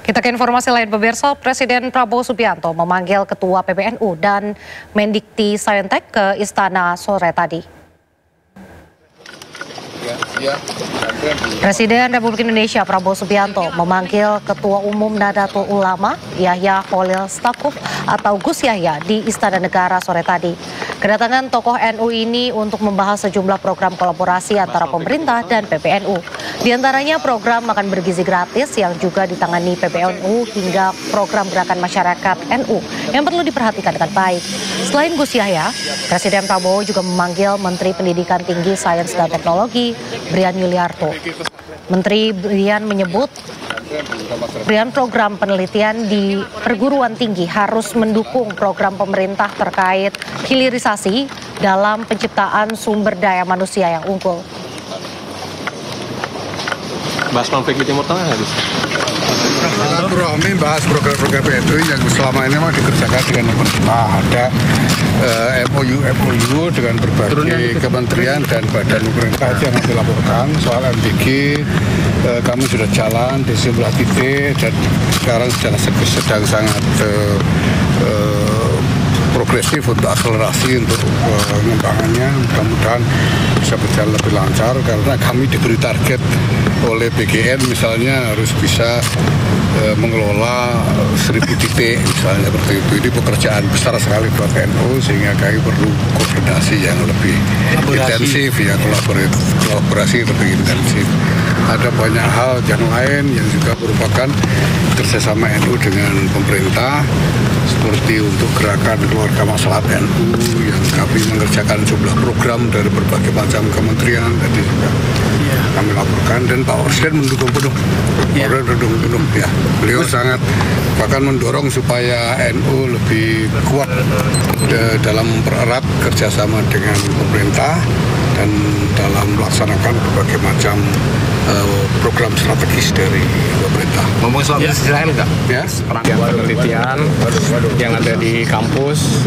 Kita ke informasi lain, pemirsa. Presiden Prabowo Subianto memanggil Ketua PBNU dan Mendikti Saintek ke Istana sore tadi. Presiden Republik Indonesia Prabowo Subianto memanggil Ketua Umum Nahdlatul Ulama Yahya Khalil Stakuf atau Gus Yahya di Istana Negara sore tadi. Kedatangan tokoh NU ini untuk membahas sejumlah program kolaborasi antara pemerintah dan PBNU. Di antaranya program makan bergizi gratis yang juga ditangani PBNU hingga program gerakan masyarakat NU yang perlu diperhatikan dengan baik. Selain Gus Yahya, Presiden Prabowo juga memanggil Menteri Pendidikan Tinggi, Sains dan Teknologi Brian Yuliarto. Menteri Brian menyebut program penelitian di perguruan tinggi harus mendukung program pemerintah terkait hilirisasi dalam penciptaan sumber daya manusia yang unggul. Bahas konflik di Timur Tengah nggak bisa? Silaturahmi bahas program-program PNU yang selama ini memang dikerjakan dengan pemerintah. Ada MOU dengan berbagai kementerian dan badan pemerintah yang dilaporkan. Soal MDG kami sudah jalan di sebelah titik dan sekarang sedang sangat progresif untuk akselerasi untuk pengembangannya. Mudah-mudahan bisa berjalan lebih lancar karena kami diberi target oleh BGN misalnya harus bisa mengelola 1000 titik misalnya seperti itu. Ini pekerjaan besar sekali buat NU sehingga kami perlu koordinasi yang lebih intensif ya, kolaborasi lebih intensif. Ada banyak hal yang lain yang juga merupakan kerjasama NU dengan pemerintah seperti untuk gerakan keluarga maslahat NU yang kami mengerjakan jumlah program dari berbagai macam kementerian tadi juga kami laporkan dan Pak Presiden mendukung penuh. Ya. Beliau sangat bahkan mendorong supaya NU lebih kuat dalam mempererat kerjasama dengan pemerintah dan dalam melaksanakan berbagai macam program strategis dari pemerintah. Ngomong soal Israel nggak? Ya. Penelitian yang ada di kampus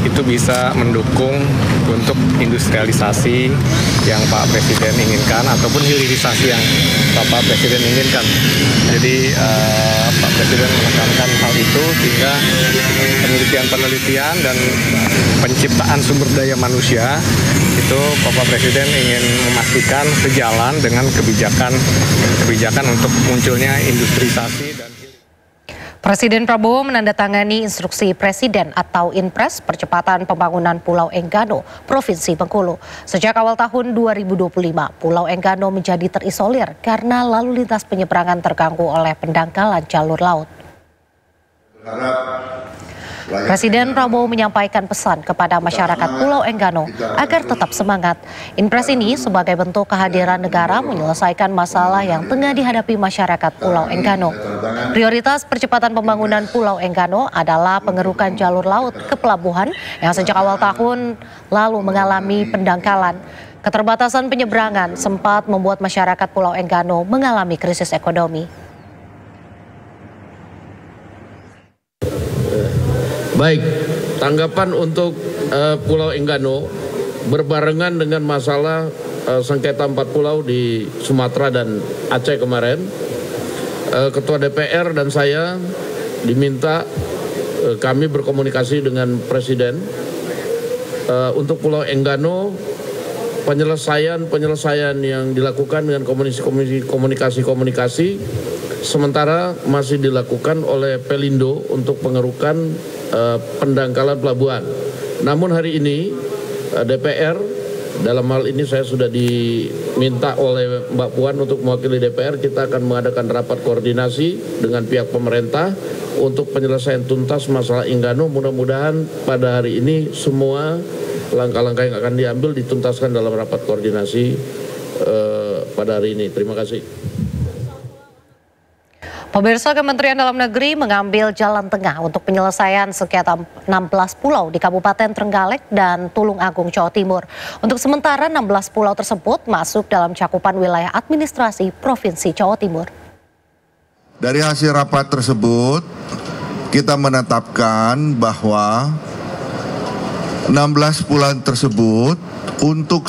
itu bisa mendukung untuk industrialisasi yang Pak Presiden inginkan ataupun hilirisasi yang Bapak Presiden inginkan. Jadi Pak Presiden menekankan hal itu sehingga penelitian dan penciptaan sumber daya manusia itu Bapak Presiden ingin memastikan sejalan dengan kebijakan untuk munculnya industrialisasi dan Presiden Prabowo menandatangani instruksi Presiden atau Inpres percepatan pembangunan Pulau Enggano, Provinsi Bengkulu. Sejak awal tahun 2025, Pulau Enggano menjadi terisolir karena lalu lintas penyeberangan terganggu oleh pendangkalan jalur laut. Presiden Prabowo menyampaikan pesan kepada masyarakat Pulau Enggano agar tetap semangat. Inpres ini sebagai bentuk kehadiran negara menyelesaikan masalah yang tengah dihadapi masyarakat Pulau Enggano. Prioritas percepatan pembangunan Pulau Enggano adalah pengerukan jalur laut ke pelabuhan yang sejak awal tahun lalu mengalami pendangkalan. Keterbatasan penyeberangan sempat membuat masyarakat Pulau Enggano mengalami krisis ekonomi. Baik, tanggapan untuk Pulau Enggano berbarengan dengan masalah sengketa 4 pulau di Sumatera dan Aceh kemarin. Ketua DPR dan saya diminta kami berkomunikasi dengan Presiden untuk Pulau Enggano, penyelesaian yang dilakukan dengan komunikasi sementara masih dilakukan oleh Pelindo untuk pengerukan pendangkalan pelabuhan. Namun hari ini DPR, dalam hal ini saya sudah diminta oleh Mbak Puan untuk mewakili DPR, kita akan mengadakan rapat koordinasi dengan pihak pemerintah untuk penyelesaian tuntas masalah Enggano. Mudah-mudahan pada hari ini semua langkah-langkah yang akan diambil dituntaskan dalam rapat koordinasi pada hari ini. Terima kasih. Pemirsa, Kementerian Dalam Negeri mengambil jalan tengah untuk penyelesaian sengketa 16 pulau di Kabupaten Trenggalek dan Tulung Agung, Jawa Timur. Untuk sementara 16 pulau tersebut masuk dalam cakupan wilayah administrasi Provinsi Jawa Timur. Dari hasil rapat tersebut, kita menetapkan bahwa 16 pulau tersebut untuk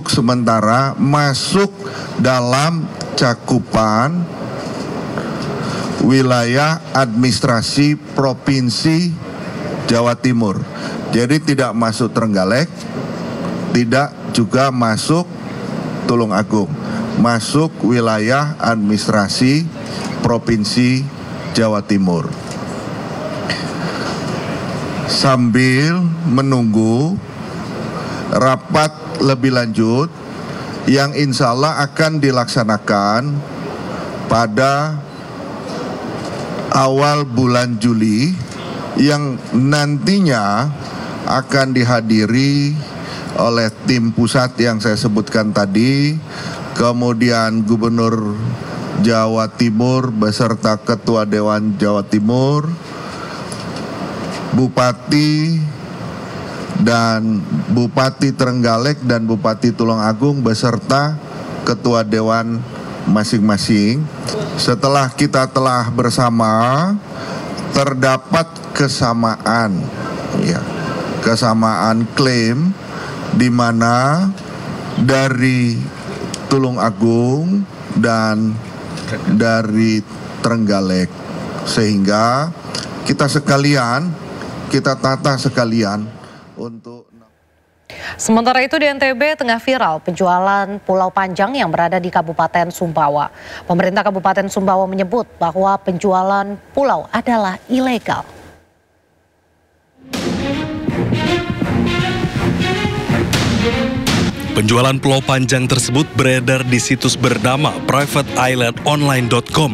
sementara masuk dalam cakupan wilayah administrasi Provinsi Jawa Timur. Jadi tidak masuk Trenggalek, tidak juga masuk Tulungagung, masuk wilayah administrasi Provinsi Jawa Timur. Sambil menunggu rapat lebih lanjut yang insya Allah akan dilaksanakan pada awal bulan Juli, yang nantinya akan dihadiri oleh tim pusat yang saya sebutkan tadi, kemudian Gubernur Jawa Timur beserta Ketua Dewan Jawa Timur, Bupati dan Bupati Trenggalek dan Bupati Tulungagung beserta Ketua Dewan masing-masing. Setelah kita telah bersama, terdapat kesamaan, ya, kesamaan klaim di mana dari Tulungagung dan dari Trenggalek, sehingga kita tata sekalian untuk. Sementara itu di NTB tengah viral penjualan Pulau Panjang yang berada di Kabupaten Sumbawa. Pemerintah Kabupaten Sumbawa menyebut bahwa penjualan pulau adalah ilegal. Penjualan Pulau Panjang tersebut beredar di situs bernama privateislandonline.com.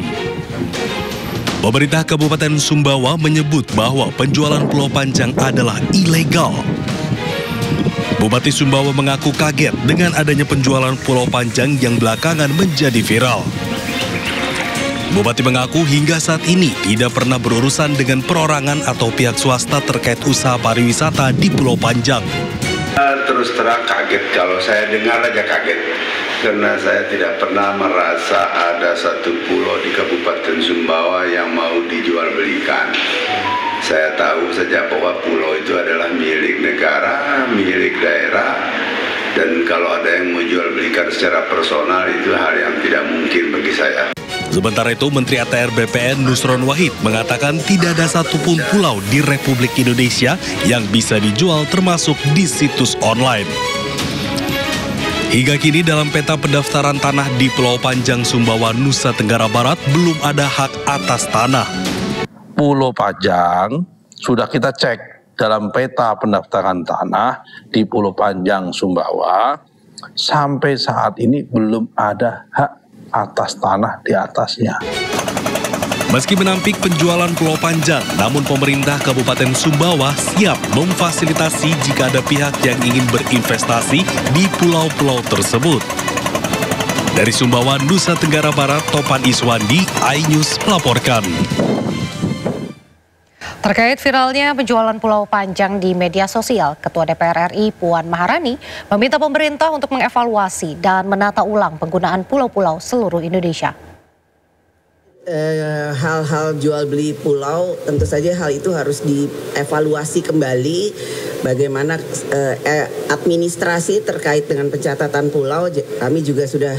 Pemerintah Kabupaten Sumbawa menyebut bahwa penjualan Pulau Panjang adalah ilegal. Bupati Sumbawa mengaku kaget dengan adanya penjualan Pulau Panjang yang belakangan menjadi viral. Bupati mengaku hingga saat ini tidak pernah berurusan dengan perorangan atau pihak swasta terkait usaha pariwisata di Pulau Panjang. Terus terang kaget, kalau saya dengar aja kaget. Karena saya tidak pernah merasa ada satu pulau di Kabupaten Sumbawa yang mau dijual belikan. Saya tahu saja bahwa pulau itu adalah milik negara, milik daerah, dan kalau ada yang mau jual belikan secara personal itu hal yang tidak mungkin bagi saya. Sementara itu, Menteri ATR BPN Nusron Wahid mengatakan tidak ada satupun pulau di Republik Indonesia yang bisa dijual termasuk di situs online. Hingga kini dalam peta pendaftaran tanah di Pulau Panjang Sumbawa, Nusa Tenggara Barat belum ada hak atas tanah. Pulau Panjang sudah kita cek dalam peta pendaftaran tanah di Pulau Panjang Sumbawa, sampai saat ini belum ada hak atas tanah di atasnya. Meski menampik penjualan Pulau Panjang, namun pemerintah Kabupaten Sumbawa siap memfasilitasi jika ada pihak yang ingin berinvestasi di pulau-pulau tersebut. Dari Sumbawa, Nusa Tenggara Barat, Topan Iswandi, iNews melaporkan. Terkait viralnya penjualan Pulau Panjang di media sosial, Ketua DPR RI Puan Maharani meminta pemerintah untuk mengevaluasi dan menata ulang penggunaan pulau-pulau seluruh Indonesia. Hal-hal jual beli pulau, tentu saja hal itu harus dievaluasi kembali bagaimana administrasi terkait dengan pencatatan pulau. Kami juga sudah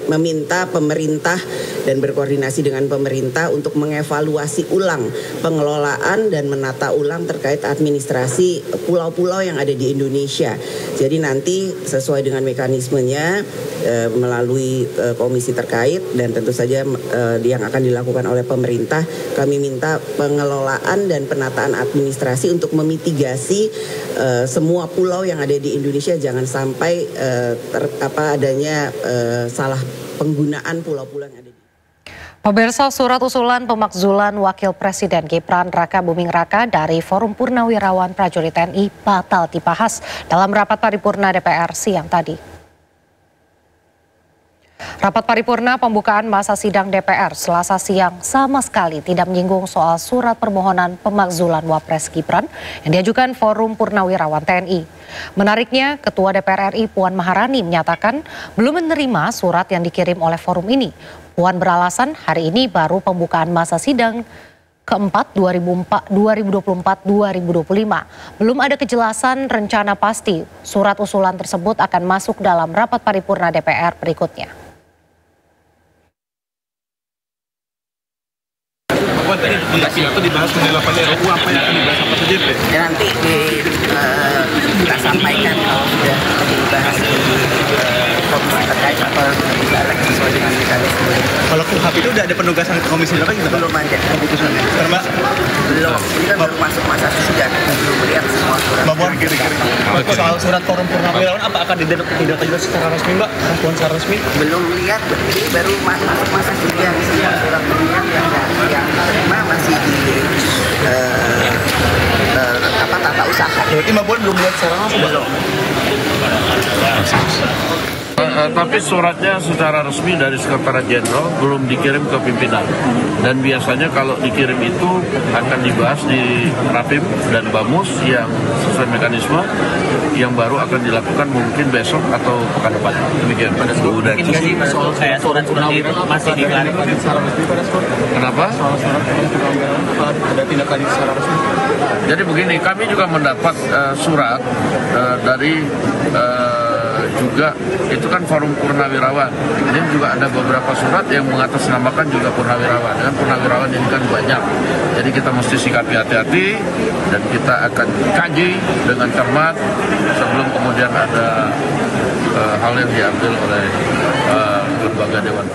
meminta pemerintah dan berkoordinasi dengan pemerintah untuk mengevaluasi ulang pengelolaan dan menata ulang terkait administrasi pulau-pulau yang ada di Indonesia. Jadi nanti sesuai dengan mekanismenya melalui komisi terkait dan tentu saja yang akan dilakukan oleh pemerintah, kami minta pengelolaan dan penataan administrasi untuk memitigasi semua pulau yang ada di Indonesia jangan sampai adanya salah penggunaan pulau-pulau yang ada di Pemirsa, surat usulan pemakzulan Wakil Presiden Gibran Raka Buming Raka dari Forum Purnawirawan Prajurit TNI batal dibahas dalam rapat paripurna DPR siang tadi. Rapat paripurna pembukaan masa sidang DPR Selasa siang sama sekali tidak menyinggung soal surat permohonan pemakzulan Wapres Gibran yang diajukan Forum Purnawirawan TNI. Menariknya, Ketua DPR RI Puan Maharani menyatakan belum menerima surat yang dikirim oleh forum ini. Puan beralasan hari ini baru pembukaan masa sidang keempat 2024-2025. Belum ada kejelasan rencana pasti surat usulan tersebut akan masuk dalam rapat paripurna DPR berikutnya. itu dibahas mengenai 8 RUU, apa yang akan dibahas apa saja, Pak? Ya, nanti kita sampaikan kalau sudah dibahas di komisi terkait atau dibalik sesuai dengan mekanisme. Kalau KUHP itu udah ada penugasan ke komisi berapa gitu, Pak? Belum ada keputusannya. Mbak? Belum. Ini kan baru masuk masa sidang, belum melihat semua surat. Mbak Puan, soal surat forum purnawirawan apa akan tidak juga secara resmi, Mbak? Puan secara resmi? Belum lihat, ini baru masuk masa sidang, semua surat pernyataan yang terima masih di tata usaha. Berarti Mbak Puan belum lihat secara langsung? Belum. Tapi suratnya secara resmi dari Sekretariat Jenderal belum dikirim ke pimpinan. Dan biasanya kalau dikirim itu akan dibahas di Rapim dan Bamus yang sesuai mekanisme yang baru akan dilakukan mungkin besok atau pekan depan. Demikian. Sudah soal surat seperti itu masih diklarifikasi secara resmi pada skor. Kenapa? Soal surat ada tindak lanjut secara resmi. Jadi begini, kami juga mendapat surat dari juga itu kan forum purnawirawan. Ini juga ada beberapa surat yang mengatasnamakan juga purnawirawan. Dan purnawirawan ini kan banyak. Jadi kita mesti sikapi hati-hati dan kita akan kaji dengan cermat sebelum kemudian ada hal yang diambil oleh lembaga Dewan.